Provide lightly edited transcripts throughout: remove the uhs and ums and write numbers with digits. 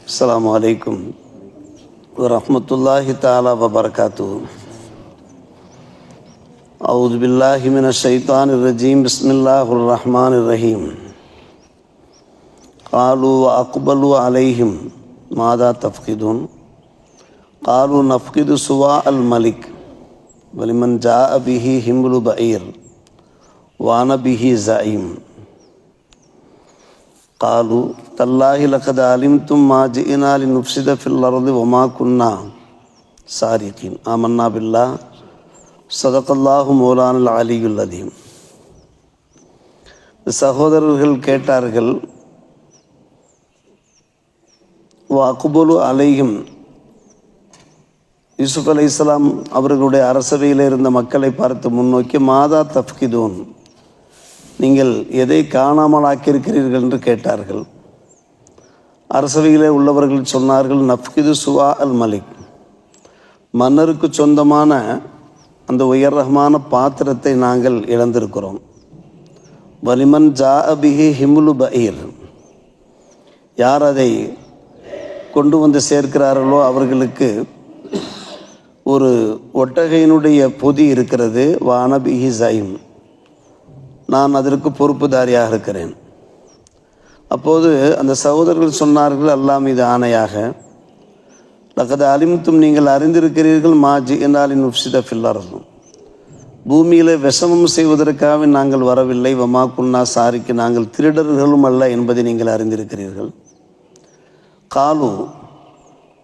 அஸ்ஸலாமு அலைக்கும் வரஹ்மத்துல்லாஹி தஆலா வபரகாத்துஹு. அஊது பில்லாஹி மினஷ் ஷைத்தானிர் ரஜீம். பிஸ்மில்லாஹிர் ரஹ்மானிர் ரஹீம். காலு அக்பலு அலைஹிம் மாதா தஃகிதுன் காலு நஃகிது சுவா அல் மலிக் வலிமன் ஜாஅ பிஹி ஹிம்லு பஈர் வான பிஹி ஸாயிம். காலு தல்லாஹி லகத் அலிம்தும் மா ஜிஇனா லினுஃப்ஸித ஃபில் அர்தி வமா குன்னா சாரிகீன். ஆமன்னா பில்லாஹ் ஸதகல்லாஹு மௌலானல் அலியுல் அதீம். சகோதரர்கள் கேட்டார்கள், வஅக்பலு அலைஹிம், யூசுப் அலைஹிஸ்ஸலாம் அவர்களுடைய அரசவையில் இருந்த மக்களை பார்த்து முன்னோக்கி, மாதா தஃகிதூன், நீங்கள் எதை காணாமல் ஆக்கியிருக்கிறீர்கள் என்று கேட்டார்கள். அரசவையிலே உள்ளவர்கள் சொன்னார்கள், நஃகிது சுவா அல் மலிக், மன்னருக்கு சொந்தமான அந்த உயர்ரகமான பாத்திரத்தை நாங்கள் இழந்திருக்கிறோம். வலிமன் ஜாஅ பிஹி ஹிம்லு பஈர், யார் அதை கொண்டு வந்து சேர்க்கிறார்களோ அவர்களுக்கு ஒரு ஒட்டகையினுடைய பொதி இருக்கிறது. வான பிஹி ஸாயிம், நான் அதற்கு பொறுப்புதாரியாக இருக்கிறேன். அப்போது அந்த சகோதரர்கள் சொன்னார்கள், அல்லாஹ் மீது ஆணையாக, லகத் அலிம்தும், நீங்கள் அறிந்திருக்கிறீர்கள், மா ஜிஇனா லினுஃப்ஸித ஃபில் அர்தி, பூமியில் விஷமம் செய்வதற்காக நாங்கள் வரவில்லை. வமா குன்னா சாரிக்கு, நாங்கள் திருடர்களும் அல்ல என்பதை நீங்கள் அறிந்திருக்கிறீர்கள். காலு,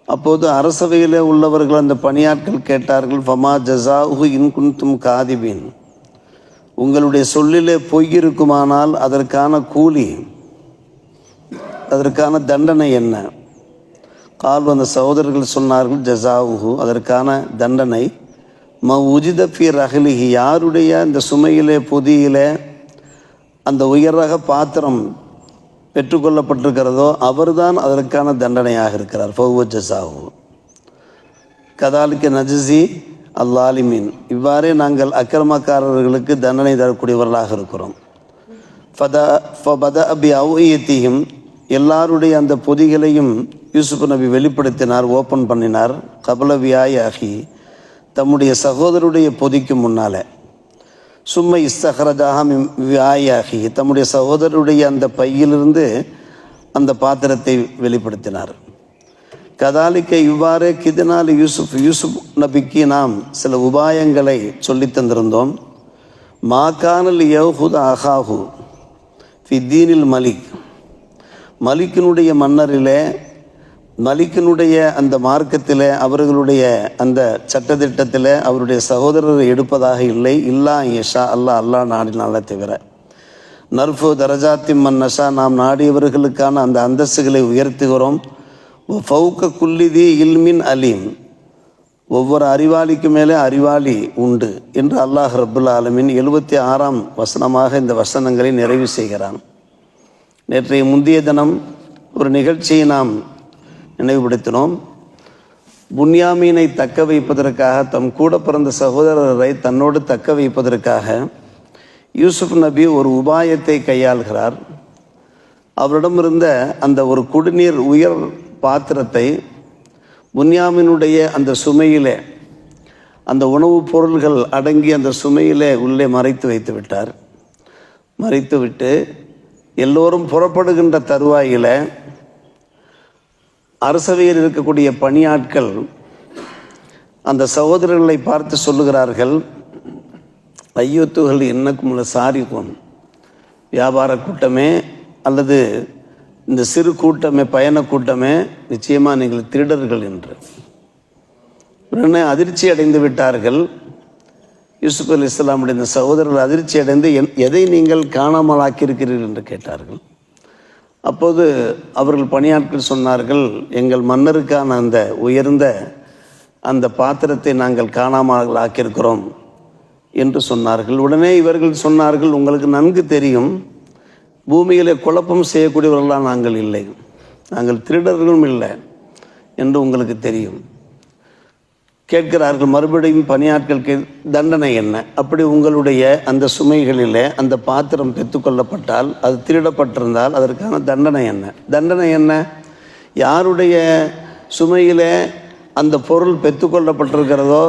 அப்போது அரசவையில் உள்ளவர்கள் அந்த பணியாட்கள் கேட்டார்கள், ஃபமா ஜஸாஉஹு இன் குன்தும் காதிபீன், உங்களுடைய சொல்லிலே பொய் இருக்குமானால் அதற்கான கூலி, அதற்கான தண்டனை என்ன? கால் அந்த சகோதரர்கள் சொன்னார்கள், ஜஸாவுஹு, அதற்கான தண்டனை, ம உஜித ஃபி ரஹ்லிஹி, யாருடைய இந்த சுமையிலே பொதியிலே அந்த உயர்ரக பாத்திரம் பெற்றுக்கொள்ளப்பட்டிருக்கிறதோ அவர்தான் அதற்கான தண்டனையாக இருக்கிறார். ஃபஹுவ ஜஸாவுஹு கதாலிக்க நஜ்ஸி அல்லாலிமீன், இவ்வாறே நாங்கள் அக்கிரமக்காரர்களுக்கு தண்டனை தரக்கூடியவர்களாக இருக்கிறோம். ஃபபத அபி அவ்இயத்திஹிம், எல்லாருடைய அந்த பொதிகளையும் யூசுப் நபி வெளிப்படுத்தினார், ஓப்பன் பண்ணினார். கபல வியாயாகி, தம்முடைய சகோதரருடைய பொதிக்கு முன்னால். சும்மை இஸ்தஹரஜாஹ மின் வியாயாகி, தம்முடைய சகோதரருடைய அந்த பையிலிருந்து அந்த பாத்திரத்தை வெளிப்படுத்தினார். கதாலிக்க, இவ்வாறு கிதனால் யூசுப் நபிக்கு நாம் சில உபாயங்களை சொல்லி தந்திருந்தோம். மாகானல் யஹூத் அஹாஹு ஃபி தீனில் மலிக், மலிக்கினுடைய மன்னரிலே, மலிக்கினுடைய அந்த மார்க்கத்தில், அவர்களுடைய அந்த சட்டத்திட்டத்தில் அவருடைய சகோதரரை எடுப்பதாக இல்லை. இல்லா யஷா, அல்லாஹ் நாடினால தவிர. நர்ஃபு தரஜாத்தி மன் நஷா, நாம் நாடியவர்களுக்கான அந்த அந்தஸ்துகளை உயர்த்துகிறோம். ஃபவுக குல்லிதி இல்மின் அலீம், ஒவ்வொரு அறிவாளிக்கு மேலே அறிவாளி உண்டு என்று அல்லாஹ் ரப்புல் ஆலமீன் 76ஆம் வசனமாக இந்த வசனங்களை நிறைவு செய்கிறான். நேற்றைய முந்தைய தினம் ஒரு நிகழ்ச்சியை நாம் நினைவுபடுத்தினோம். புன்யாமீனை தக்க வைப்பதற்காக, தம் கூட பிறந்த சகோதரரை தன்னோடு தக்க வைப்பதற்காக யூசுப் நபி ஒரு உபாயத்தை கையாள்கிறார். அவரிடமிருந்த அந்த ஒரு குடிநீர் உயர் பாத்திரத்தை புன்யாமினுடைய அந்த சுமையிலே, அந்த உணவுப் பொருள்கள் அடங்கி அந்த சுமையிலே உள்ளே மறைத்து வைத்து விட்டார். மறைத்துவிட்டு எல்லோரும் புறப்படுகின்ற தருவாயில் அரசவையில் இருக்கக்கூடிய பணியாட்கள் அந்த சகோதரர்களை பார்த்து சொல்லுகிறார்கள், ஐயோத்துகள் என்னக்கும் உள்ள சாரிக்கும், வியாபார கூட்டமே அல்லது இந்த சிறு கூட்டமே, பயண கூட்டமே, நிச்சயமாக நீங்கள் திருடர்கள் என்று. உடனே அதிர்ச்சி அடைந்து விட்டார்கள். யூசுப் அலைஹிஸ்ஸலாமுடைய இந்த சகோதரர்கள் அதிர்ச்சி அடைந்து, எதை நீங்கள் காணாமல் ஆக்கியிருக்கிறீர்கள் என்று கேட்டார்கள். அப்போது அவர்கள் பணியாட்கள் சொன்னார்கள், எங்கள் மன்னருக்கான அந்த உயர்ந்த அந்த பாத்திரத்தை நாங்கள் காணாமல் ஆக்கியிருக்கிறோம் என்று சொன்னார்கள். உடனே இவர்கள் சொன்னார்கள், உங்களுக்கு நன்கு தெரியும், பூமியிலே குழப்பம் செய்யக்கூடியவர்களாக நாங்கள் இல்லை, நாங்கள் திருடர்களும் இல்லை என்று உங்களுக்கு தெரியும். கேட்கிறார்கள் மறுபடியும் பணியாட்கள் தண்டனை என்ன? அப்படி உங்களுடைய அந்த சுமைகளில் அந்த பாத்திரம் பெற்றுக்கொள்ளப்பட்டால், அது திருடப்பட்டிருந்தால் அதற்கான தண்டனை என்ன? தண்டனை என்ன? யாருடைய சுமையில் அந்த பொருள் பெற்றுக்கொள்ளப்பட்டிருக்கிறதோ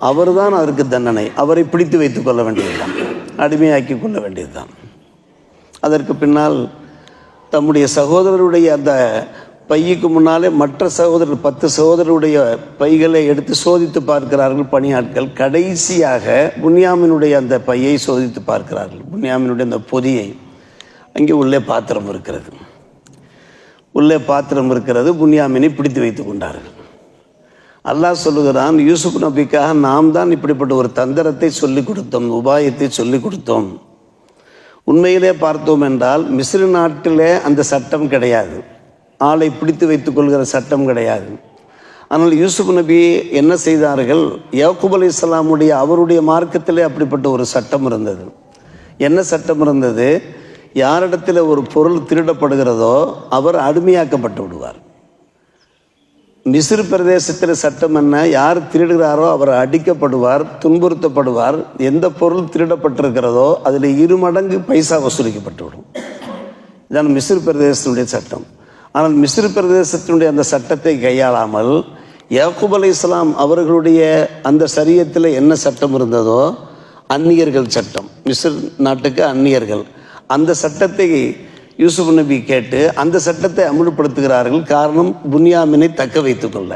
அவர்தான் அதற்கு தண்டனை. அவரை பிடித்து வைத்து கொள்ள வேண்டியதுதான், அடிமையாக்கி கொள்ள வேண்டியதுதான். அதற்கு பின்னால் தம்முடைய சகோதரருடைய அந்த பைக்கு முன்னாலே மற்ற சகோதரர் 10 சகோதரருடைய பைகளை எடுத்து சோதித்து பார்க்கிறார்கள் பணியாட்கள். கடைசியாக புன்யாமினுடைய அந்த பையை சோதித்து பார்க்கிறார்கள், புன்யாமினுடைய அந்த பொதியை. அங்கே உள்ளே பாத்திரம் இருக்கிறது, உள்ளே பாத்திரம் இருக்கிறது. புன்யாமினை பிடித்து வைத்து கொண்டார்கள். அல்லாஹ் சொல்லுகிறான், யூசுப் நபிக்காக நாம் தான் இப்படிப்பட்ட ஒரு தந்திரத்தை சொல்லிக் கொடுத்தோம், உபாயத்தை சொல்லிக் கொடுத்தோம். உண்மையிலே பார்த்தோம் என்றால் மிஸ்ர் நாட்டிலே அந்த சட்டம் கிடையாது, ஆளை பிடித்து வைத்துக் கொள்கிற சட்டம் கிடையாது. ஆனால் யூசுப் நபி என்ன செய்தார்கள், யாக்கூப் அலைஹிஸ்ஸலாமுடைய அவருடைய மார்க்கத்திலே அப்படிப்பட்ட ஒரு சட்டம் இருந்தது. என்ன சட்டம் இருந்தது? யாரிடத்தில் ஒரு பொருள் திருடப்படுகிறதோ அவர் அடிமையாக்கப்பட்டு விடுவார். மிஸ்ர் பிரதேசத்தில் சட்டம் என்ன, யார் திருடுகிறாரோ அவர் அடிக்கப்படுவார், துன்புறுத்தப்படுவார். எந்த பொருள் திருடப்பட்டிருக்கிறதோ அதில் 2 மடங்கு பைசா வசூலிக்கப்பட்டு விடும். இதான் மிஸ்ர் பிரதேசத்தினுடைய சட்டம். ஆனால் மிஸ்ர் பிரதேசத்தினுடைய அந்த சட்டத்தை கையாளாமல் யாக்கூப் அலைஹிஸ்ஸலாம் அவர்களுடைய அந்த சரியத்தில் என்ன சட்டம் இருந்ததோ, அந்நியர்கள் சட்டம், மிஸ்ர் நாட்டுக்கு அந்நியர்கள், அந்த சட்டத்தை யூசுப் நபி கேட்டு அந்த சட்டத்தை அமுல்படுத்துகிறார்கள். காரணம், புன்யாமினை தக்க வைத்துக்கொள்ள,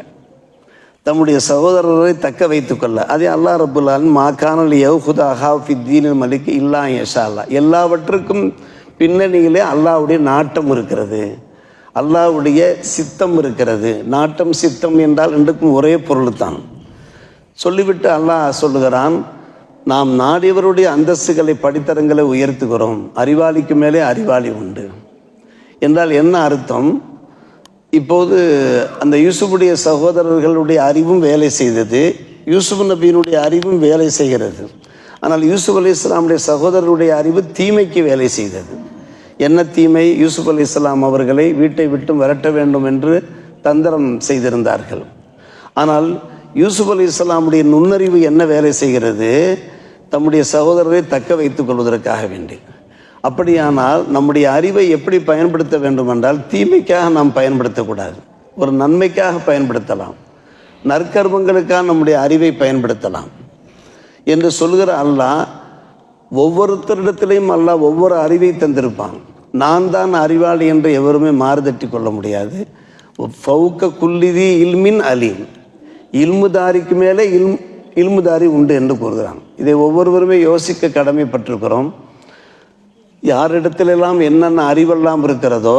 தம்முடைய சகோதரரை தக்க வைத்துக்கொள்ள. அதே அல்லாஹ் ரப்புல் ஆலமீன் மாகானல் யஹூத அஹாஃபி தீனில் மலிக் இல்லா யஷா அல்லா, எல்லாவற்றுக்கும் பின்னணியிலே அல்லாஹ்வுடைய நாட்டம் இருக்கிறது, அல்லாஹ்வுடைய சித்தம் இருக்கிறது. நாட்டம் சித்தம் என்றால் ரெண்டுக்கும் ஒரே பொருள் தான். சொல்லிவிட்டு அல்லாஹ் சொல்லுகிறான், நாம் நாடியவருடைய அந்தஸ்துகளை படித்தரங்களை உயர்த்துகிறோம், அறிவாளிக்கு மேலே அறிவாளி உண்டு என்றால் என்ன அர்த்தம்? இப்போது அந்த யூசுஃபுடைய சகோதரர்களுடைய அறிவும் வேலை செய்தது, யூசுப் நபியினுடைய அறிவும் வேலை செய்கிறது. ஆனால் யூசுப் அலைஹிஸ்ஸலாமுடைய சகோதரருடைய அறிவு தீமைக்கு வேலை செய்தது. என்ன தீமை? யூசுப் அலைஹிஸ்ஸலாம் அவர்களை வீட்டை விட்டு விரட்ட வேண்டும் என்று தந்திரம் செய்திருந்தார்கள். ஆனால் யூசுப் அலைஹிஸ்ஸலாமுடைய நுண்ணறிவு என்ன வேலை செய்கிறது? தம்முடைய சகோதரரை தக்க வைத்துக் கொள்வதற்காக வேண்டி. அப்படியானால் நம்முடைய அறிவை எப்படி பயன்படுத்த வேண்டும் என்றால், தீமைக்காக நாம் பயன்படுத்தக்கூடாது, ஒரு நன்மைக்காக பயன்படுத்தலாம், நற்கர்மங்களுக்காக நம்முடைய அறிவை பயன்படுத்தலாம் என்று சொல்கிற அல்லாஹ் ஒவ்வொருத்தரிடத்திலையும் அல்லாஹ் ஒவ்வொரு அறிவை தந்திருப்பான். நான் தான் அறிவாளி என்று எவருமே மாறுதட்டி கொள்ள முடியாது. ஃபௌக குல்லிதி இல்மின் அலீம், இல்முதாரிக்கு மேலே இல்முதாரி உண்டு என்று கூறுகிறான். இதை ஒவ்வொருவருமே யோசிக்க கடமைப்பட்டிருக்கிறோம். யாரிடத்திலெல்லாம் என்னென்ன அறிவெல்லாம் இருக்கிறதோ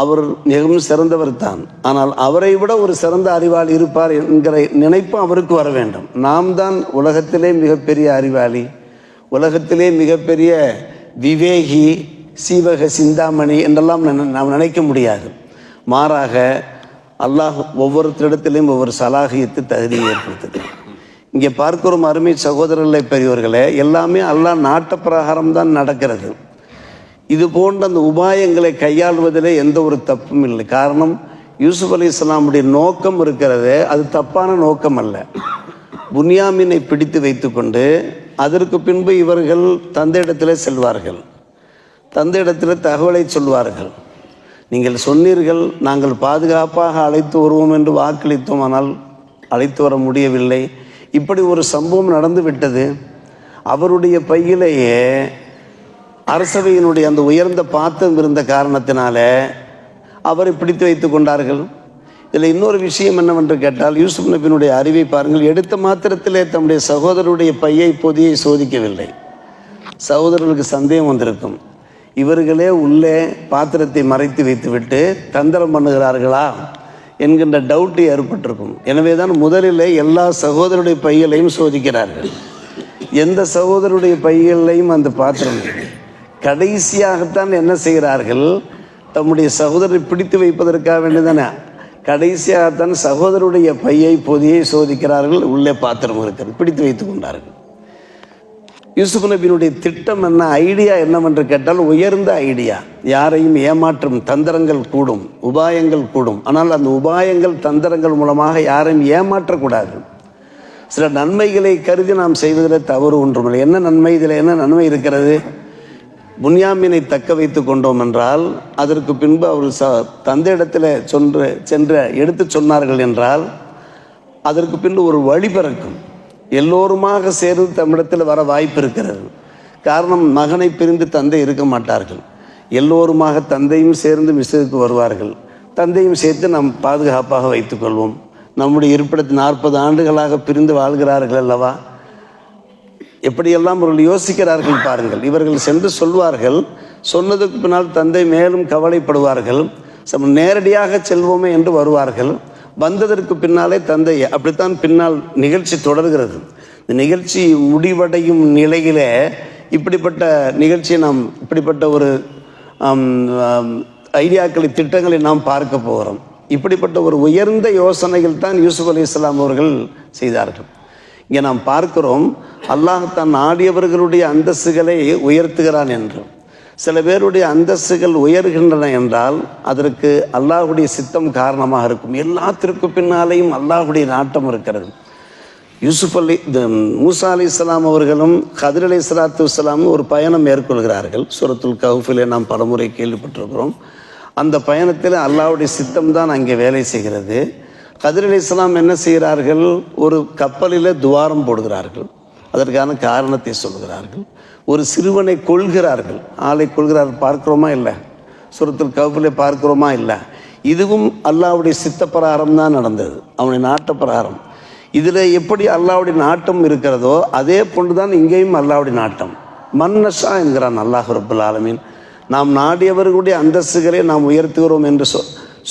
அவர் மிகவும் சிறந்தவர் தான். ஆனால் அவரை விட ஒரு சிறந்த அறிவாளி இருப்பார் என்கிற நினைப்பு அவருக்கு வர வேண்டும். நாம் தான் உலகத்திலே மிகப்பெரிய அறிவாளி, உலகத்திலே மிகப்பெரிய விவேகி, சீவக சிந்தாமணி என்றெல்லாம் நாம் நினைக்க முடியாது. மாறாக அல்லாஹ் ஒவ்வொருத்தரிடத்திலையும் ஒவ்வொரு சலாகியத்து தகுதியை ஏற்படுத்துகிறார். இங்கே பார்க்கிறோம் அருமை சகோதரர்களை, பெரியவர்களே, எல்லாமே அல்லாஹ் நாட்ட பிரகாரம் தான் நடக்கிறது. இது போன்ற அந்த உபாயங்களை கையாள்வதிலே எந்த ஒரு தப்பும் இல்லை. காரணம், யூசுப் அலைஹிஸ்ஸலாமுடைய நோக்கம் இருக்கிறது, அது தப்பான நோக்கம் அல்ல. புன்யாமினை பிடித்து வைத்துக்கொண்டு அதற்கு பின்பு இவர்கள் தந்தையிடத்தில் செல்வார்கள், தந்தையிடத்தில் தகவலை சொல்வார்கள். நீங்கள் சொன்னீர்கள் நாங்கள் பாதுகாப்பாக அழைத்து வருவோம் என்று வாக்களித்தோம், ஆனால் அழைத்து வர முடியவில்லை. இப்படி ஒரு சம்பவம் நடந்து விட்டது. அவருடைய பையிலேயே அரசவையினுடைய அந்த உயர்ந்த பாத்திரம் இருந்த காரணத்தினால அவரை பிடித்து வைத்து கொண்டார்கள். இதில் இன்னொரு விஷயம் என்னவென்று கேட்டால், யூசுப் நபியினுடைய அறிவை பாருங்கள். எடுத்த மாத்திரத்திலே தம்முடைய சகோதரருடைய பையை பொதியை சோதிக்கவில்லை. சகோதரர்களுக்கு சந்தேகம் வந்திருக்கும், இவர்களே உள்ளே பாத்திரத்தை மறைத்து வைத்துவிட்டு தந்திரம் பண்ணுகிறார்களா என்கின்ற டவுட்டு ஏற்பட்டிருக்கும். எனவே தான் முதலில் எல்லா சகோதரருடைய பைகளையும் சோதிக்கிறார்கள். எந்த சகோதரருடைய பைகளையும் அந்த பாத்திரம். கடைசியாகத்தான் என்ன செய்கிறார்கள், தம்முடைய சகோதரரை பிடித்து வைப்பதற்காக வேண்டியதானே கடைசியாகத்தான் சகோதரருடைய பையை பொதியை சோதிக்கிறார்கள். உள்ளே பாத்திரம் இருக்கிறது, பிடித்து வைத்து கொண்டார்கள். யூசுப் நபியினுடைய திட்டம் என்ன, ஐடியா என்னவென்று கேட்டால் உயர்ந்த ஐடியா. யாரையும் ஏமாற்றும் தந்திரங்கள் கூடும், உபாயங்கள் கூடும். ஆனால் அந்த உபாயங்கள் தந்திரங்கள் மூலமாக யாரையும் ஏமாற்றக்கூடாது. சில நன்மைகளை கருதி நாம் செய்வதில் தவறு ஒன்றுமில்லை. என்ன நன்மை? இதில் என்ன நன்மை இருக்கிறது? புன்யாமீனை தக்க வைத்து கொண்டோம் என்றால் அதற்கு பின்பு அவர்கள் தந்தையிடத்தில் சென்று எடுத்து சொன்னார்கள் என்றால் அதற்கு பின்பு ஒரு வழி பிறக்கும். எல்லோருமாக சேர்ந்து தம்மிடத்தில் வர வாய்ப்பு இருக்கிறது. காரணம், மகனை பிரிந்து தந்தை இருக்க மாட்டார்கள். எல்லோருமாக தந்தையும் சேர்ந்து மிஸ்ருக்கு வருவார்கள். தந்தையும் சேர்த்து நாம் பாதுகாப்பாக வைத்துக்கொள்வோம். நம்முடைய இருப்பிடத்தில் 40 ஆண்டுகளாக பிரிந்து வாழ்கிறார்கள் அல்லவா, எப்படியெல்லாம் அவர்கள் யோசிக்கிறார்கள் பாருங்கள். இவர்கள் சென்று சொல்வார்கள். சொன்னதுக்கு பின்னால் தந்தை மேலும் கவலைப்படுவார்கள். நேரடியாக செல்வோமே என்று வருவார்கள். வந்ததற்கு பின்னாலே தந்தை அப்படித்தான் பின்னால் நிகழ்ச்சி தொடர்கிறது. இந்த நிகழ்ச்சி முடிவடையும் நிலையிலே இப்படிப்பட்ட நிகழ்ச்சியை நாம் இப்படிப்பட்ட ஒரு ஐடியாக்களை திட்டங்களை நாம் பார்க்க போகிறோம். இப்படிப்பட்ட ஒரு உயர்ந்த யோசனைகள் தான் யூசுப் அலைஹிஸ்ஸலாம் அவர்கள் செய்தார்கள். இங்கே நாம் பார்க்கிறோம், அல்லாஹ் தான் நாடியவர்களுடைய அந்தஸ்துகளை உயர்த்துகிறான் என்று. சில பேருடைய அந்தஸ்துகள் உயர்கின்றன என்றால் அதற்கு அல்லாஹுடைய சித்தம் காரணமாக இருக்கும். எல்லாத்திற்கும் பின்னாலேயும் அல்லாஹுடைய நாட்டம் இருக்கிறது. மூசா அலைஹிஸ்ஸலாம் அவர்களும் கதிர் அலைஹிஸ்ஸலாத்து வஸ்ஸலாம் ஒரு பயணம் மேற்கொள்கிறார்கள். சூரத்துல் கஹ்ஃபிலே நாம் பலமுறை கேள்விப்பட்டிருக்கிறோம். அந்த பயணத்தில் அல்லாஹ்வுடைய சித்தம் தான் அங்கே வேலை செய்கிறது. கதிர் அலைஹிஸ்ஸலாம் என்ன செய்கிறார்கள்? ஒரு கப்பலில் துவாரம் போடுகிறார்கள். அதற்கான காரணத்தை சொல்கிறார்கள். ஒரு சிறுவனை கொள்கிறார்கள். ஆளை கொள்கிறார்கள். பார்க்கிறோமா இல்லை? சூரத்துல் கஹ்ஃபிலே பார்க்கிறோமா இல்லை? இதுவும் அல்லாஹ்வுடைய சித்த பிரகாரம் தான் நடந்தது, அவனுடைய நாட்ட பிரகாரம். இதில் எப்படி அல்லாஹ்வுடைய நாட்டம் இருக்கிறதோ அதே போன்று தான் இங்கேயும் அல்லாஹ்வுடைய நாட்டம். மன்னஷா என்கிறான் அல்லாஹ் ரப்பல் ஆலமீன். நாம் நாடியவர்களுடைய அந்தஸ்துகளை நாம் உயர்த்துகிறோம் என்று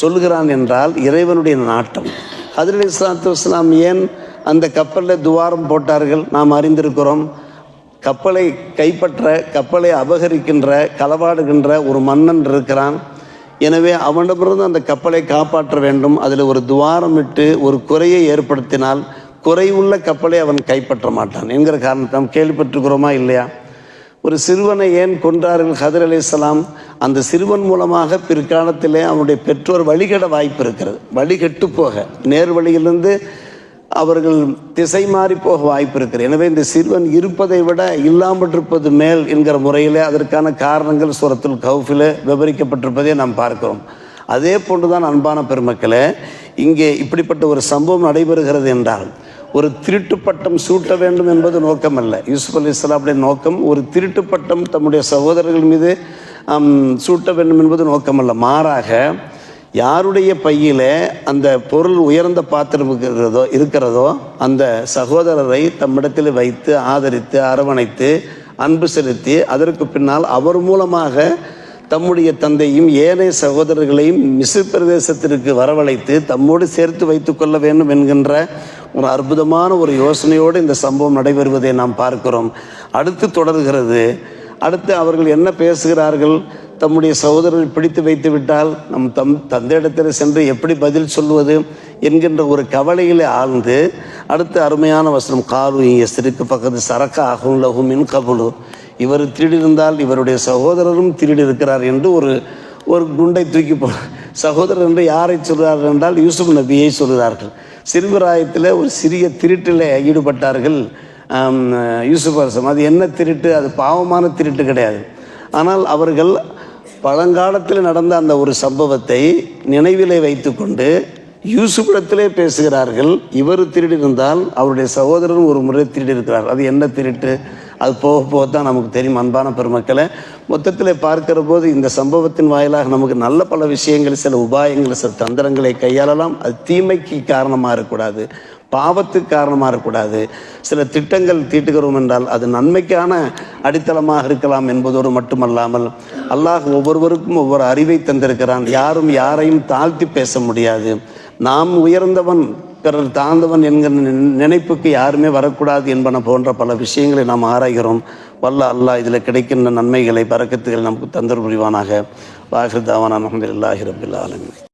சொல்கிறான் என்றால் இறைவனுடைய நாட்டம். கதிர் அலைஹிஸ்ஸலாத்து வஸ்ஸலாம் ஏன் அந்த கப்பலில் துவாரம் போட்டார்கள்? நாம் அறிந்திருக்கிறோம். கப்பலை கைப்பற்ற, கப்பலை அபகரிக்கின்ற, களவாடுகின்ற ஒரு மன்னன் இருக்கிறான். எனவே அவனிடமிருந்து அந்த கப்பலை காப்பாற்ற வேண்டும். அதில் ஒரு துவாரம் இட்டு ஒரு குறையை ஏற்படுத்தினால் குறைவுள்ள கப்பலை அவன் கைப்பற்ற மாட்டான் என்கிற காரணத்தை நாம் கேள்விப்பட்டிருக்கிறோமா இல்லையா? ஒரு சிறுவனை ஏன் கொன்றார்கள் கதிர் அலைஹிஸ்ஸலாம்? அந்த சிறுவன் மூலமாக பிற்காலத்திலே அவனுடைய பெற்றோர் வழிகட வாய்ப்பு இருக்கிறது. வழிகட்டு போக, நேர் வழியிலிருந்து அவர்கள் திசை மாறி போக வாய்ப்பு இருக்கிறது. எனவே இந்த சிறுவன் இருப்பதை விட இல்லாமல் இருப்பது மேல் என்கிற முறையில் அதற்கான காரணங்கள் சூரத்துல் கஹ்ஃபில் விவரிக்கப்பட்டிருப்பதை நாம் பார்க்கிறோம். அதே போன்றுதான் அன்பான பெருமக்களே, இங்கே இப்படிப்பட்ட ஒரு சம்பவம் நடைபெறுகிறது என்றால் ஒரு திருட்டு பட்டம் சூட்ட வேண்டும் என்பது நோக்கம் அல்ல. யூசுப் அலைஹிஸ்ஸலாமுடைய நோக்கம் ஒரு திருட்டு பட்டம் தம்முடைய சகோதரர்கள் மீது சூட்ட வேண்டும் என்பது நோக்கம் அல்ல. மாறாக யாருடைய பையில அந்த பொருள் உயர்ந்த பாத்திரம் இருக்கிறதோ அந்த சகோதரரை தம்மிடத்தில் வைத்து ஆதரித்து அரவணைத்து அன்பு செலுத்தி அதற்கு பின்னால் அவர் மூலமாக தம்முடைய தந்தையும் ஏனைய சகோதரர்களையும் மிஸ்ர் பிரதேசத்திற்கு வரவழைத்து தம்மோடு சேர்த்து வைத்து கொள்ள வேண்டும் என்கின்ற ஒரு அற்புதமான ஒரு யோசனையோடு இந்த சம்பவம் நடைபெறுவதை நாம் பார்க்கிறோம். அடுத்து தொடர்கிறது. அடுத்து அவர்கள் என்ன பேசுகிறார்கள்? தம்முடைய சகோதரர்கள் பிடித்து வைத்து விட்டால் நம் தந்தையிடத்தில் சென்று எப்படி பதில் சொல்வது என்கின்ற ஒரு கவலையில் ஆழ்ந்து அடுத்து அருமையான வசனம், காலு எஸ்ரிக்கு பக்கத்து சரக்க ஆகும் லகுமின் கபுலு, இவர் திருடியிருந்தால் இவருடைய சகோதரரும் திருடி இருக்கிறார் என்று ஒரு குண்டை தூக்கி சகோதரர் என்று யாரை சொல்கிறார்கள் என்றால் யூசுப் நபியை சொல்கிறார்கள். சிறுபிராயத்தில் ஒரு சிறிய திருட்டில் ஈடுபட்டார்கள் யூசுப் அரசம். அது என்ன திருட்டு? அது பாவமான திருட்டு கிடையாது. ஆனால் அவர்கள் பழங்காலத்தில் நடந்த அந்த ஒரு சம்பவத்தை நினைவிலே வைத்து கொண்டு யூசுப்பிடத்திலே பேசுகிறார்கள். இவர் திருடி இருந்தால் அவருடைய சகோதரரும் ஒரு முறை திருடி இருக்கிறார். அது என்ன திருட்டு? அது போக போகத்தான் நமக்கு தெரியும். அன்பான பெருமக்களை, மொத்தத்தில் பார்க்கிற போது இந்த சம்பவத்தின் வாயிலாக நமக்கு நல்ல பல விஷயங்கள், சில உபாயங்கள், சில தந்திரங்களை கையாளலாம். அது தீமைக்கு காரணமாக இருக்கக்கூடாது, பாவத்துக்கு காரணமாக இருக்கக்கூடாது. சில திட்டங்கள் தீட்டுகிறோம் என்றால் அது நன்மைக்கான அடித்தளமாக இருக்கலாம் என்பதோடு மட்டுமல்லாமல் அல்லாஹ் ஒவ்வொருவருக்கும் ஒவ்வொரு அறிவை தந்திருக்கிறான். யாரும் யாரையும் தாழ்த்தி பேச முடியாது. நாம் உயர்ந்தவன் பிறர் தாழ்ந்தவன் என்கிற நினைப்புக்கு யாருமே வரக்கூடாது என்பன போன்ற பல விஷயங்களை நாம் ஆராய்கிறோம். வல்ல அல்லாஹ் இதில் கிடைக்கின்ற நன்மைகளை, பரக்கத்துகள் நமக்கு தந்தர் புரிவானாக. வாஹிர் தாவானா அல்ஹம்துலில்லாஹி ரப்பில் ஆலமீன்.